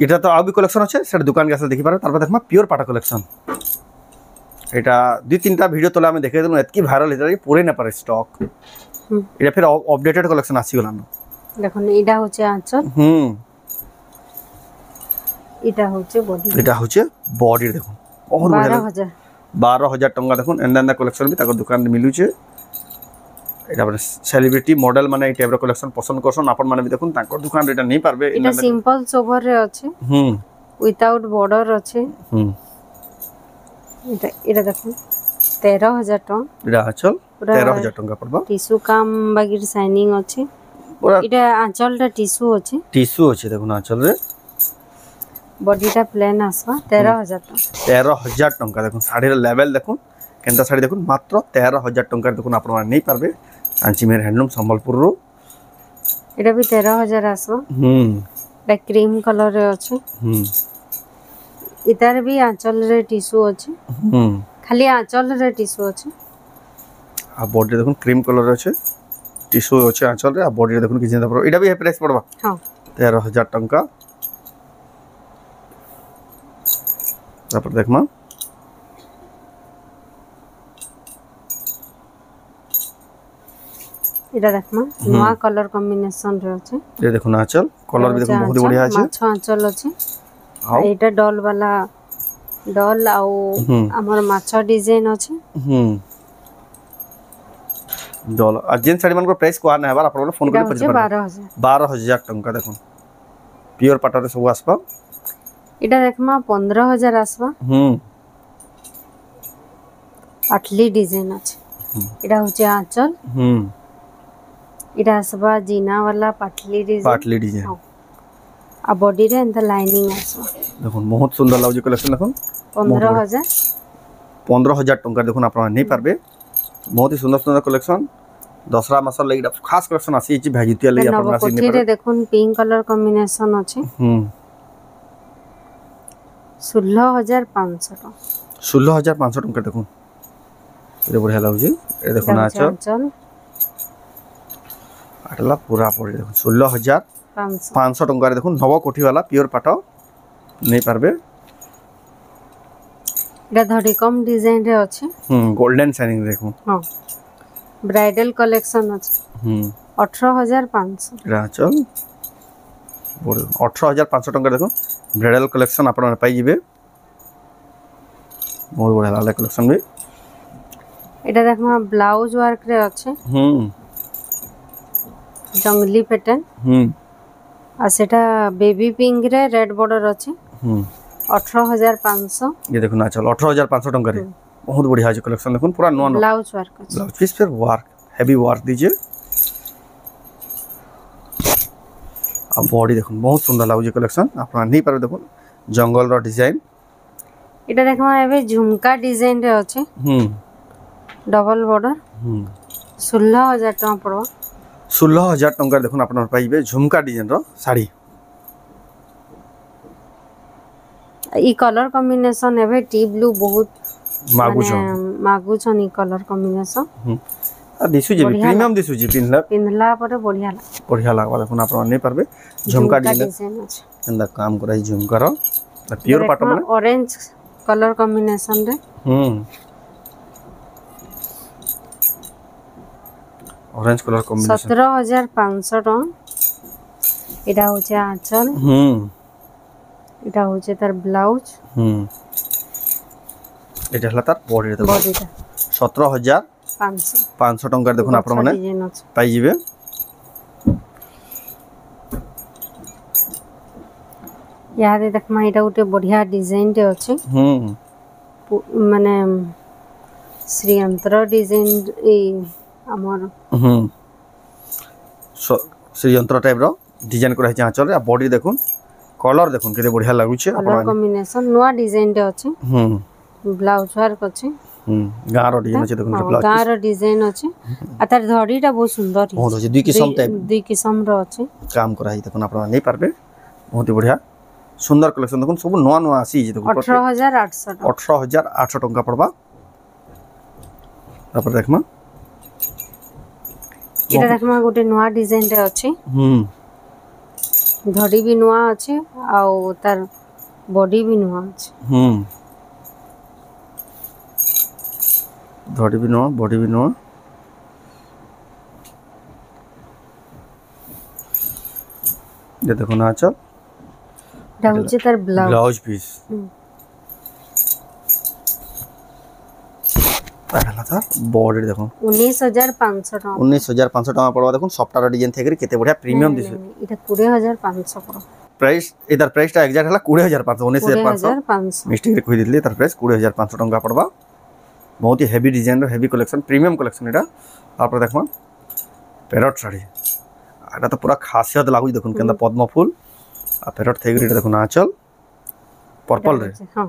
এটা তো আবি কালেকশন আছে সেটা দোকান গেছে দেখি পারে তারপর দেখমা পিওর পাটা কালেকশন এটা দুই তিনটা ভিডিও তোলা আমি দেখে দিলাম এতকি ভাইরাল এটা পুরে না পারে স্টক এটা ফির আপডেটেড কালেকশন আসি গলা না দেখুন এটা হচ্ছে আঁচল এটা হচ্ছে বডি দেখুন বহুত বড় 12000 টাকা দেখুন এন্ডান্ডা কালেকশন भी তাকর দোকান মিলুছে এটা মানে সেলিব্রিটি মডেল মানে এই টাইপর কালেকশন পছন্দ করছন আপন মানে দেখুন তাকর দোকান এটা নেই পারবে এটা সিম্পল সোভার রে আছে উইদাউট বর্ডার আছে এটা দেখুন 13000 টাকা এটা আঁচল 13000 টাকা পড়বা টিস্যু কাম বাগির শাইনিং আছে এটা আঁচলটা টিস্যু আছে দেখুন আঁচল রে বডিটা প্লেন আসবা 13000 টাকা 13000 টাকা দেখুন শাড়ির লেভেল দেখুন কেনটা শাড়ি দেখুন মাত্র 13000 টাকা দেখুন আপনারা নেই পারবে সাঞ্চিমের হ্যান্ডলুম সম্বলপুর রু এটা भी 13000 আসবা এটা ক্রিম কালার রে আছে इधर भी आंचल रे टिश्यू আছে খালি আঁচল রে টিস্যু আছে আর বডি দেখুন ক্রিম কালার আছে টিস্যু আছে আঁচল রে আর বডি দেখুন কি জিনিস এটা भी প্রাইস পড়বা হ্যাঁ 13000 টাকা তারপর দেখমা এটা দেখমা নয়া কালার কম্বিনেশন রে আছে এই দেখুন আঁচল কালার भी দেখুন বহুত বঢ়িয়া আছে মাছ আঁচল আছে এটা ডল वाला ডল আও আমার মাছ ডিজাইন আছে डॉलर आ जेन साड़ी मान प्राइस को ना हबार आपण फोन कर पछ 12000 टंका देखो प्योर पाटर सब आसबा एटा देखमा 15000 आसबा पाटली डिजाइन अछि एटा होचे आंचल एटा आसबा जीना वाला पाटली डिजाइन आ बॉडी रे एंड लाइनिंग आसबा देखो बहुत सुंदर लागो कलेक्शन देखो 15000 टंका देखो आपण नहीं पारबे बहुत ही सुंदर सुंदर कलेक्शन दसरा मास लगी खास कलेक्शन आसी छि भेजितिया लगी आपण आसी नहीं पारे देखो पिंक कलर कॉम्बिनेशन अछि 16500 16500 टंका देखो ये बढ़िया लागो छि ए देखो ना चल आटला पूरा पड़ी देखो 16500 टंका रे देखो नव कोठी वाला प्योर पाटो नहीं पारबे एटा धड़ी कम डिजाइन रे अछि गोल्डन शाइनिंग देखो हां ब्राइडल कलेक्शन अछि 18500 एटा चल 18500 टंका देखो ब्राइडल कलेक्शन आपण पाई जिवे बहुत बढ़िया लागले कलेक्शन भी एटा देखमा ब्लाउज वर्क रे अछि जंगली पैटर्न आ सेटा बेबी पिंक रे रेड बॉर्डर अछि 18500 ये देखो ना चल 18500 टंका रे बहुत बढ़िया है कलेक्शन देखो पूरा नॉन ब्लाउज वर्क अछि ब्लाउज पीस पर वर्क हेवी वर्क दीजिए अब बॉडी देखो बहुत सुंदर लागो कलेक्शन आपन नहीं पारे देखो जंगल रो डिजाइन एटा देखमा एबे झुमका डिजाइन रे अछि डबल बॉर्डर 16000 टका पड़ो 16000 टंका देखो आपन पाइबे झुमका डिजाइन रो साड़ी ई कलर कॉम्बिनेशन एबे टी ब्लू बहुत मागु छन ई कलर कॉम्बिनेशन आ दिसु जे प्रीमियम दिसु जे पिनला पर बढ़िया लागबा देखो आपन नहीं पारबे झुमका डिजाइन अछि अंदा काम कराई झुमका रो प्योर पाटो माने ऑरेंज कलर कॉम्बिनेशन रे ऑरेंज कलर कॉम्बिनेशन 17500 टका एटा होचे आंचल एटा होचे तार ब्लाउज एटा हला तार बॉडी रे 17500 टंका देखो आपण माने पाई जिवे यार देखमा एटा उटे बढ़िया डिजाइन रे अछि माने श्रीयंत्र डिजाइन ए हमर श्रीयंत्र टाइप रो डिजाइन करा छै आंचल रे बॉडी देखो कलर देखो केते बढ़िया लागु छै कलर कॉम्बिनेशन नवा डिजाइन रे अछि ब्लाउज वर्क अछि गारो डिजाइन छै देखो ब्लाउज गारो डिजाइन अछि आ तार धड़ीटा बहुत सुंदर छै बहुत अछि दुई किस्म टाइप दुई किस्म रो अछि काम करा hi देखो आपण नहीं पारबे बहुत ही बढ़िया सुंदर कलेक्शन देखो सब नवा नवा आसी जे देखो 18800 टंका पड़बा तापर देखमा एटा देखमा गोटे नवा डिजाइन रे अछि धड़ी भी नवा अछि आ तार बॉडी भी नवा अछि धड़ी भी नवा बॉडी भी नवा ये देखो ना चल होचे तार ब्लाउज पीस पहला था बॉडी देखो 19500 टका 19500 टका पड़वा देखो सॉफ्टवेयर डिजाइन थेकरी केते बढ़िया प्रीमियम दिस इटा 20500 पड़ो प्राइस इधर प्राइस टा एग्जैक्ट हला 20500 19500 मिस्टेक रे कहि दिले तार प्राइस 20500 टका पड़वा बहुत ही हेवी डिजाइन रो हेवी कलेक्शन प्रीमियम कलेक्शन एटा आप देखमा पैरट साड़ी एटा तो पूरा खासियत लागु देखो केंदा पद्म फूल आ पैरट थेगरी देखो नाचल पर्पल रे हां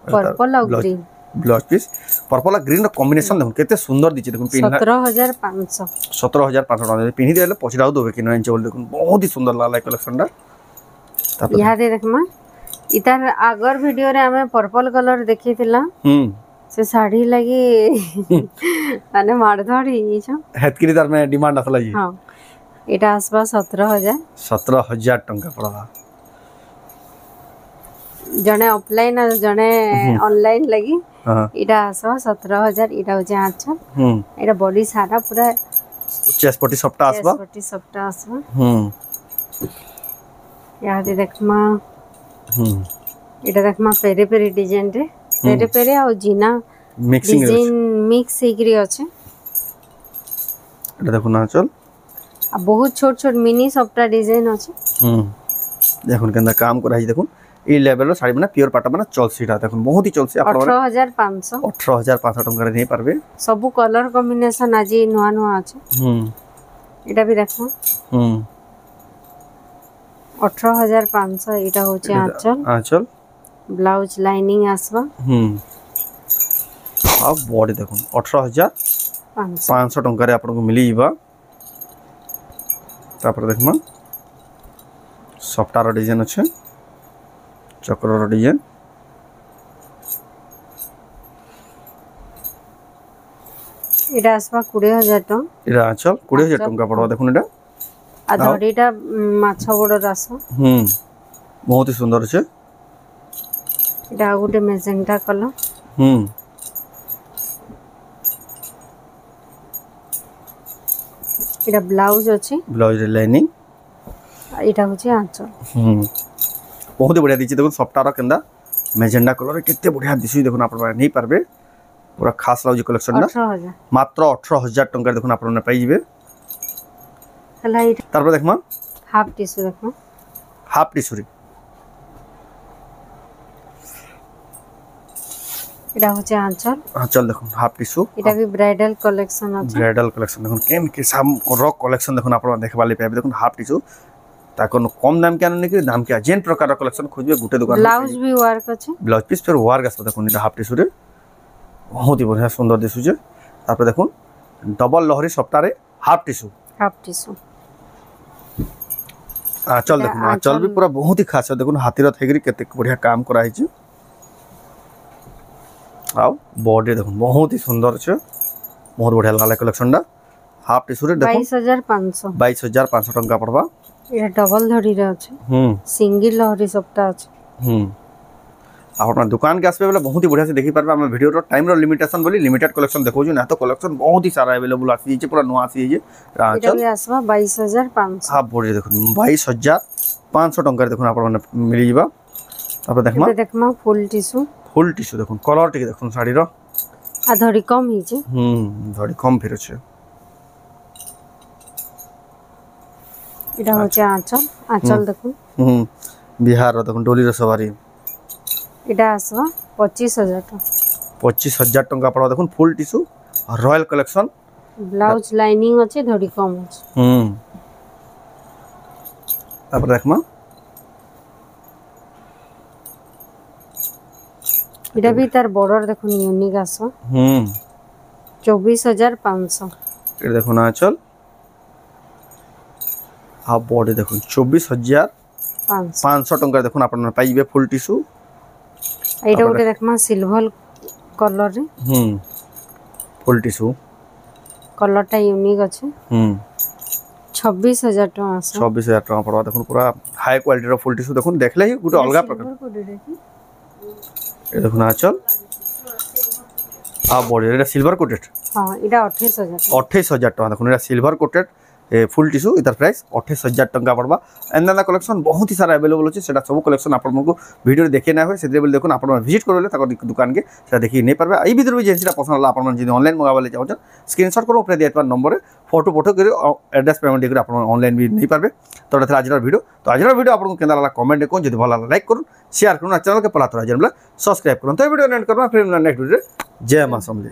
पर्पल और ग्रीन ब्लाउज पीस पर्पल और ग्रीन रो कॉम्बिनेशन देखो केते सुंदर दिछि देखो 17500 17500 पिनि देले पछडाउ दोबे कि नइन चोल देखो बहुत ही सुंदर लागला कलेक्शन दा यहा दे देखमा इतार आगर वीडियो रे हमें पर्पल कलर देखितिला से साड़ी लगी माने मार धड़ी छ हेतकिरी तार में डिमांड असला जी हां एटा आसबा 17000 टंका पड़वा जने ऑफलाइन और जने ऑनलाइन लगी एटा आसबा 17000 एटा हो जा अच्छा एटा बॉडी सारा पूरा चेस्ट पट्टी सप्टा आसबा या दे देखमा एटा देखमा पेरे पेरे डिजाइन रे पेरे पेरे और जीना मिक्सिंग डिजाइन मिक्स हेकरी अछि এটা দেখুন আঁচল आ बहुत छोट छोट मिनी सबटा डिजाइन আছে দেখুন কেন্দা কাম করা হয়েছে দেখুন এই লেভেলর শাড়ি মানে পিওর পাটা মানে চলছে এটা দেখুন বহুত হি চলছে আপনারা 18500 18500 টাকার নেই পারবে सब कलर कॉम्बिनेशन आज नुआ नुआ আছে এটা भी দেখো 18500 এটা হচ্ছে আঁচল আঁচল ব্লাউজ লাইনিং আসবা আর বডি দেখুন 18500 টাকার আপনাকে মিলি যাবা তারপরে দেখুন সফটার ডিজাইন আছে চক্রর ডিজাইন এটা আসবা 20000 টাকা এটা আঁচল 20000 টাকা পড়বা দেখুন এটা আর ধরিটা মাছ বড় রাস বহুত সুন্দর আছে এটা গোটে মেজেন্টা কলর এটা ব্লাউজ আছে ব্লাউজ লাইনিং এটা হচ্ছে আঁচল বহুত বঢ়িয়া দিছি দেখুন সফটার কেন্দা মেজেন্ডা কলর কেতে বঢ়িয়া দিছি দেখুন আপনারা নেই পারবে পুরা খাস লাউজি কালেকশনটা 18000 মাত্র 18000 টাকা দেখুন আপনারা পাই যাবে তাহলে তারপর দেখমা হাফ টিস্যু দেখো হাফ টিস্যুরি এটা হচ্ছে আঁচল আঁচল দেখুন হাফ টিস্যু এটা भी ব্রাইডাল কালেকশন আছে ব্রাইডাল কালেকশন দেখুন কেন কি সাম রক কালেকশন দেখুন আপনারা দেখবালি পাইবে দেখুন হাফ টিস্যু তা কোন কম দাম কেন নাকি দাম কি যেন প্রকার কালেকশন খুঁজবে গুটে দোকান ব্লাউজ भी ওয়ার্ক আছে ব্লাউজ পিস ফের ওয়ার্ক আছে দেখুন এটা হাফ টিস্যুরে বহুত বঢ়িয়া সুন্দর দিশুছে তারপরে দেখুন ডবল লহরি সফটারে হাফ টিস্যু আঁচল দেখুন আঁচল भी पूरा बहुत ही खास है देखुन हाथीर थेगरी केते बढ़िया काम करा है आओ बॉडी देखुन बहुत ही सुंदर है बहुत बढ़िया लाल कलेक्शनटा हाफ टिश्यू रे देखुन 22500 टंका पड़बा এটা ডবল ধরি রে আছে সিঙ্গেল লহরি সবটা আছে আপনার দোকান के आसपे बेले बहुत ही बढ़िया से देखि पारबे हम वीडियो रो टाइम रो लिमिटेशन बोली लिमिटेड कलेक्शन देखो जो ना तो कलेक्शन बहुत ही सारा अवेलेबल आसी जे पूरा नवा आसी जे এটা भी আসবা 22500 हाफ बॉडी देखुन 22500 टंका देखुन आपन माने मिली जीवा तापर देखमा এটা দেখমা ফুল টিস্যু देखुन कलर टिके देखुन साड़ी रो आ धड़ी कम ही जे धड़ी कम फिर আছে এটা হচ্ছে আঁচল আঁচল দেখুন বিহার रो देखुन डोली रो सवारी এটা আসবা 25000 টাকা 25000 টাকা পড়া দেখুন full tissue royal collection blouse lining আছে ধড়ি কম আছে তারপর দেখমা এটা भी তার বর্ডার দেখুন ইউনিক আছে 24500 এটা দেখুন আঁচল হাফ বডি দেখুন 24500 টাকা দেখুন আপনারা পাইবে ফুল টিস্যু এইটা ওটা দেখমা সিলভার কলর রে ফুল টিস্যু কলরটা ইউনিক আছে 26000 টাকা আছে 26000 টাকা পড়বা দেখুন পুরা হাই কোয়ালিটির ফুল টিস্যু দেখুন দেখলেই গুটো অলগা প্রকার এটা দেখুন আঁচল হাফ বডি এটা সিলভার কোটেড হ্যাঁ এটা 28000 টাকা দেখুন এটা সিলভার কোটেড ফুল টিস্যু इधर प्राइस 28000 टंका पड़बा एंदा कलेक्शन बहुत ही सारा अवेलेबल अछि सेटा सब कलेक्शन आपनको वीडियो देखे ना होय सेते बेल देखुन आपन विजिट करले तक दुकान के सेटा देखि नै पारबे एई भीतर भी जेंसिटा पसंद होला आपन जदि ऑनलाइन मंगाबले चाहौ स्क्रीनशॉट करो ऊपर दिया नंबर फोटो करे एड्रेस पेमेंट देकर आपन ऑनलाइन भी नै पारबे तो आज वीडियो आपन केंदा लागला कमेंट को जदि भला लाइक करू शेयर करू चैनल के पला तो आज सब्सक्राइब करू तो वीडियो एंड करबा फिर नेक्स्ट वीडियो जय मां समली।